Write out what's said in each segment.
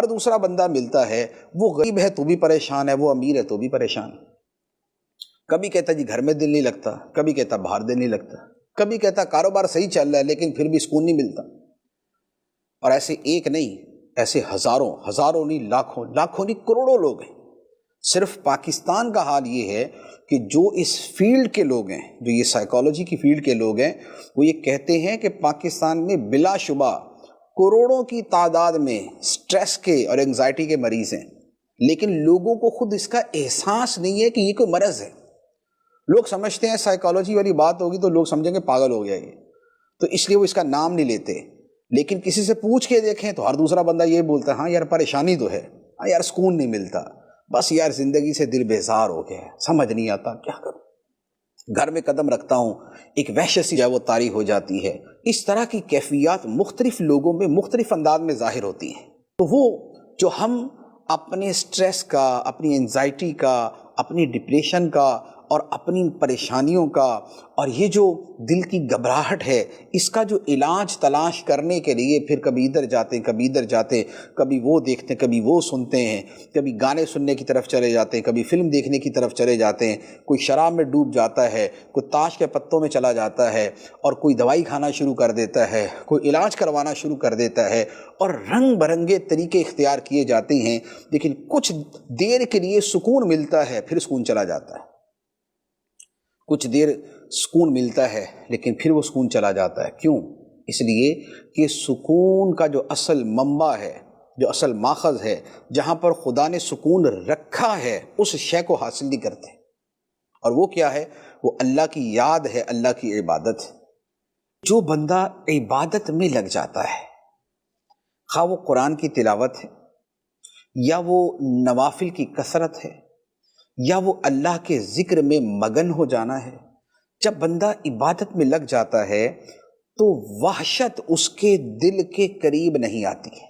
ہر دوسرا بندہ ملتا ہے، وہ غریب ہے تو بھی پریشان ہے، وہ امیر ہے تو بھی پریشان ہے۔ کبھی کہتا جی گھر میں دل نہیں لگتا، کبھی کہتا باہر دل نہیں لگتا، کبھی کہتا کاروبار صحیح چل رہا ہے لیکن پھر بھی سکون نہیں ملتا۔ اور ایسے ایک نہیں، ایسے ہزاروں، ہزاروں نہیں، لاکھوں، لاکھوں نہیں، کروڑوں لوگ ہیں۔ صرف پاکستان کا حال یہ ہے کہ جو اس فیلڈ کے لوگ ہیں، جو یہ سائیکالوجی کی فیلڈ کے لوگ ہیں، وہ یہ کہتے ہیں کہ پاکستان میں بلا شبہ کروڑوں کی تعداد میں سٹریس کے اور انگزائٹی کے مریض ہیں، لیکن لوگوں کو خود اس کا احساس نہیں ہے کہ یہ کوئی مرض ہے۔ لوگ سمجھتے ہیں سائیکالوجی والی بات ہوگی تو لوگ سمجھیں گے پاگل ہو گیا یہ، تو اس لیے وہ اس کا نام نہیں لیتے۔ لیکن کسی سے پوچھ کے دیکھیں تو ہر دوسرا بندہ یہ بولتا ہے ہاں یار پریشانی تو ہے، ہاں یار سکون نہیں ملتا، بس یار زندگی سے دل بیزار ہو گیا ہے، سمجھ نہیں آتا کیا کروں، گھر میں قدم رکھتا ہوں ایک وحشت سی جو ہے وہ طاری ہو جاتی ہے۔ اس طرح کی کیفیات مختلف لوگوں میں مختلف انداز میں ظاہر ہوتی ہیں۔ تو وہ جو ہم اپنے سٹریس کا، اپنی انزائٹی کا، اپنی ڈپریشن کا اور اپنی پریشانیوں کا اور یہ جو دل کی گھبراہٹ ہے، اس کا جو علاج تلاش کرنے کے لیے پھر کبھی ادھر جاتے ہیں، کبھی ادھر جاتے ہیں، کبھی وہ دیکھتے ہیں، کبھی وہ سنتے ہیں، کبھی گانے سننے کی طرف چلے جاتے ہیں، کبھی فلم دیکھنے کی طرف چلے جاتے ہیں، کوئی شراب میں ڈوب جاتا ہے، کوئی تاش کے پتوں میں چلا جاتا ہے، اور کوئی دوائی کھانا شروع کر دیتا ہے، کوئی علاج کروانا شروع کر دیتا ہے، اور رنگ برنگے طریقے اختیار کیے جاتے ہیں، لیکن کچھ دیر کے لیے سکون ملتا ہے، پھر سکون چلا جاتا ہے۔ کچھ دیر سکون ملتا ہے لیکن پھر وہ سکون چلا جاتا ہے۔ کیوں؟ اس لیے کہ سکون کا جو اصل منبع ہے، جو اصل ماخذ ہے، جہاں پر خدا نے سکون رکھا ہے، اس شے کو حاصل نہیں کرتے۔ اور وہ کیا ہے؟ وہ اللہ کی یاد ہے، اللہ کی عبادت ہے۔ جو بندہ عبادت میں لگ جاتا ہے، خواہ وہ قرآن کی تلاوت ہے، یا وہ نوافل کی کثرت ہے، یا وہ اللہ کے ذکر میں مگن ہو جانا ہے، جب بندہ عبادت میں لگ جاتا ہے تو وحشت اس کے دل کے قریب نہیں آتی ہے۔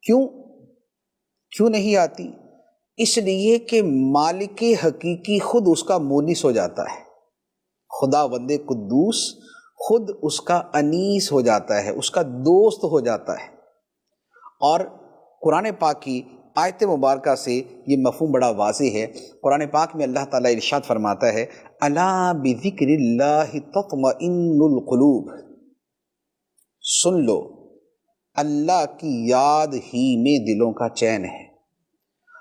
کیوں نہیں آتی؟ اس لیے کہ مالک حقیقی خود اس کا مونس ہو جاتا ہے، خدا وند قدوس خود اس کا انیس ہو جاتا ہے، اس کا دوست ہو جاتا ہے۔ اور قرآن پاک کی آیت مبارکہ سے یہ مفہوم بڑا واضح ہے۔ قرآن پاک میں اللہ تعالیٰ ارشاد فرماتا ہے الا بذکر اللہ تطمئن القلوب، سن لو اللہ کی یاد ہی میں دلوں کا چین ہے۔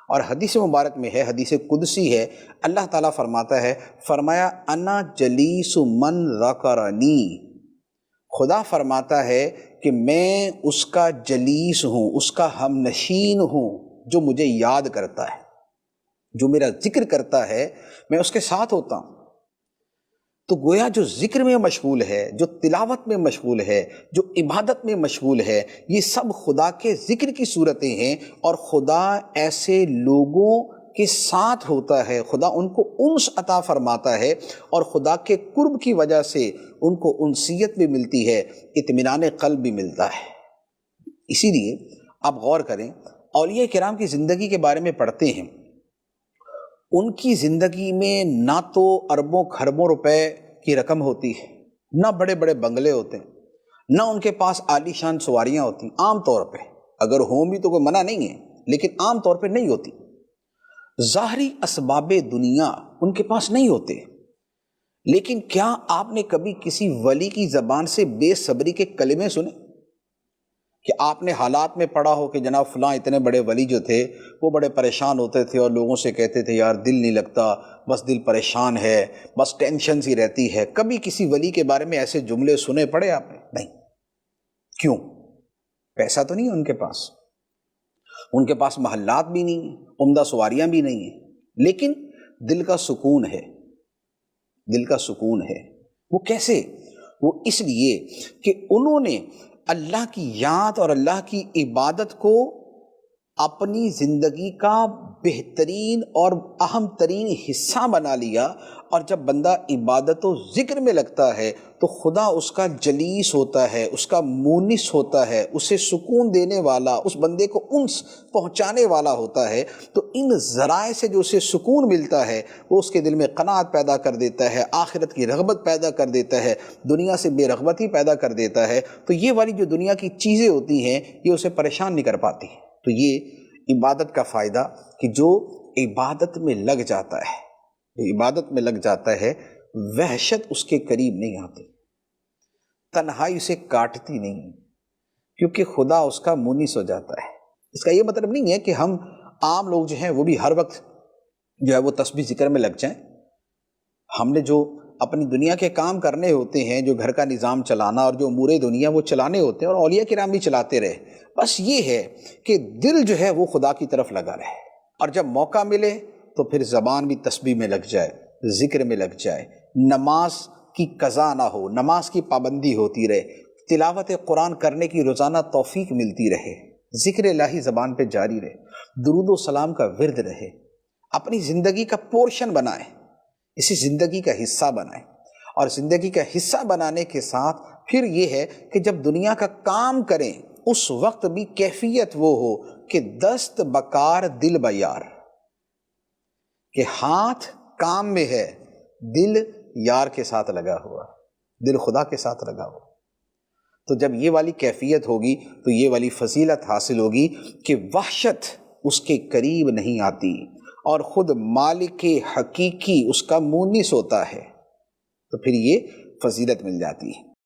اور حدیث مبارک میں ہے، حدیث قدسی ہے، اللہ تعالیٰ فرماتا ہے، فرمایا انا جلیس من ذکرنی، خدا فرماتا ہے کہ میں اس کا جلیس ہوں، اس کا ہم نشین ہوں، جو مجھے یاد کرتا ہے، جو میرا ذکر کرتا ہے، میں اس کے ساتھ ہوتا ہوں۔ تو گویا جو ذکر میں مشغول ہے، جو تلاوت میں مشغول ہے، جو عبادت میں مشغول ہے، یہ سب خدا کے ذکر کی صورتیں ہیں، اور خدا ایسے لوگوں کے ساتھ ہوتا ہے، خدا ان کو انس عطا فرماتا ہے، اور خدا کے قرب کی وجہ سے ان کو انسیت بھی ملتی ہے، اطمینان قلب بھی ملتا ہے۔ اسی لیے آپ غور کریں، اولیاء کرام کی زندگی کے بارے میں پڑھتے ہیں، ان کی زندگی میں نہ تو اربوں کھربوں روپے کی رقم ہوتی ہے، نہ بڑے بڑے بنگلے ہوتے ہیں، نہ ان کے پاس عالی شان سواریاں ہوتی، عام طور پہ اگر ہوں بھی تو کوئی منع نہیں ہے، لیکن عام طور پہ نہیں ہوتی۔ ظاہری اسباب دنیا ان کے پاس نہیں ہوتے، لیکن کیا آپ نے کبھی کسی ولی کی زبان سے بے صبری کے کلمے سنے؟ کہ آپ نے حالات میں پڑھا ہو کہ جناب فلاں اتنے بڑے ولی جو تھے وہ بڑے پریشان ہوتے تھے اور لوگوں سے کہتے تھے یار دل نہیں لگتا، بس دل پریشان ہے، بس ٹینشن سی رہتی ہے۔ کبھی کسی ولی کے بارے میں ایسے جملے سنے پڑے آپ نے؟ نہیں۔ کیوں؟ پیسہ تو نہیں ہے ان کے پاس، ان کے پاس محلات بھی نہیں ہیں، عمدہ سواریاں بھی نہیں ہیں، لیکن دل کا سکون ہے، دل کا سکون ہے۔ وہ کیسے؟ وہ اس لیے کہ انہوں نے اللہ کی یاد اور اللہ کی عبادت کو اپنی زندگی کا بہترین اور اہم ترین حصہ بنا لیا، اور جب بندہ عبادت و ذکر میں لگتا ہے تو خدا اس کا جلیس ہوتا ہے، اس کا مونس ہوتا ہے، اسے سکون دینے والا، اس بندے کو انس پہنچانے والا ہوتا ہے۔ تو ان ذرائع سے جو اسے سکون ملتا ہے وہ اس کے دل میں قناعت پیدا کر دیتا ہے، آخرت کی رغبت پیدا کر دیتا ہے، دنیا سے بے رغبتی پیدا کر دیتا ہے۔ تو یہ والی جو دنیا کی چیزیں ہوتی ہیں یہ اسے پریشان نہیں کر پاتی۔ تو یہ عبادت کا فائدہ کہ جو عبادت میں لگ جاتا ہے، جو عبادت میں لگ جاتا ہے، وحشت اس کے قریب نہیں آتی، تنہائی اسے کاٹتی نہیں، کیونکہ خدا اس کا مونس ہو جاتا ہے۔ اس کا یہ مطلب نہیں ہے کہ ہم عام لوگ جو ہیں وہ بھی ہر وقت جو ہے وہ تسبیح ذکر میں لگ جائیں۔ ہم نے جو اپنی دنیا کے کام کرنے ہوتے ہیں، جو گھر کا نظام چلانا اور جو امور دنیا وہ چلانے ہوتے ہیں، اور اولیاء کرام بھی چلاتے رہے، بس یہ ہے کہ دل جو ہے وہ خدا کی طرف لگا رہے، اور جب موقع ملے تو پھر زبان بھی تسبیح میں لگ جائے، ذکر میں لگ جائے، نماز کی قضا نہ ہو، نماز کی پابندی ہوتی رہے، تلاوت قرآن کرنے کی روزانہ توفیق ملتی رہے، ذکر الہی زبان پہ جاری رہے، درود و سلام کا ورد رہے، اپنی زندگی کا پورشن بنائیں، اسی زندگی کا حصہ بنائیں۔ اور زندگی کا حصہ بنانے کے ساتھ پھر یہ ہے کہ جب دنیا کا کام کریں اس وقت بھی کیفیت وہ ہو کہ دست بکار دل بیار، کہ ہاتھ کام میں ہے، دل یار کے ساتھ لگا ہوا، دل خدا کے ساتھ لگا ہوا۔ تو جب یہ والی کیفیت ہوگی تو یہ والی فضیلت حاصل ہوگی کہ وحشت اس کے قریب نہیں آتی، اور خود مالک حقیقی اس کا مونس ہوتا ہے، تو پھر یہ فضیلت مل جاتی ہے۔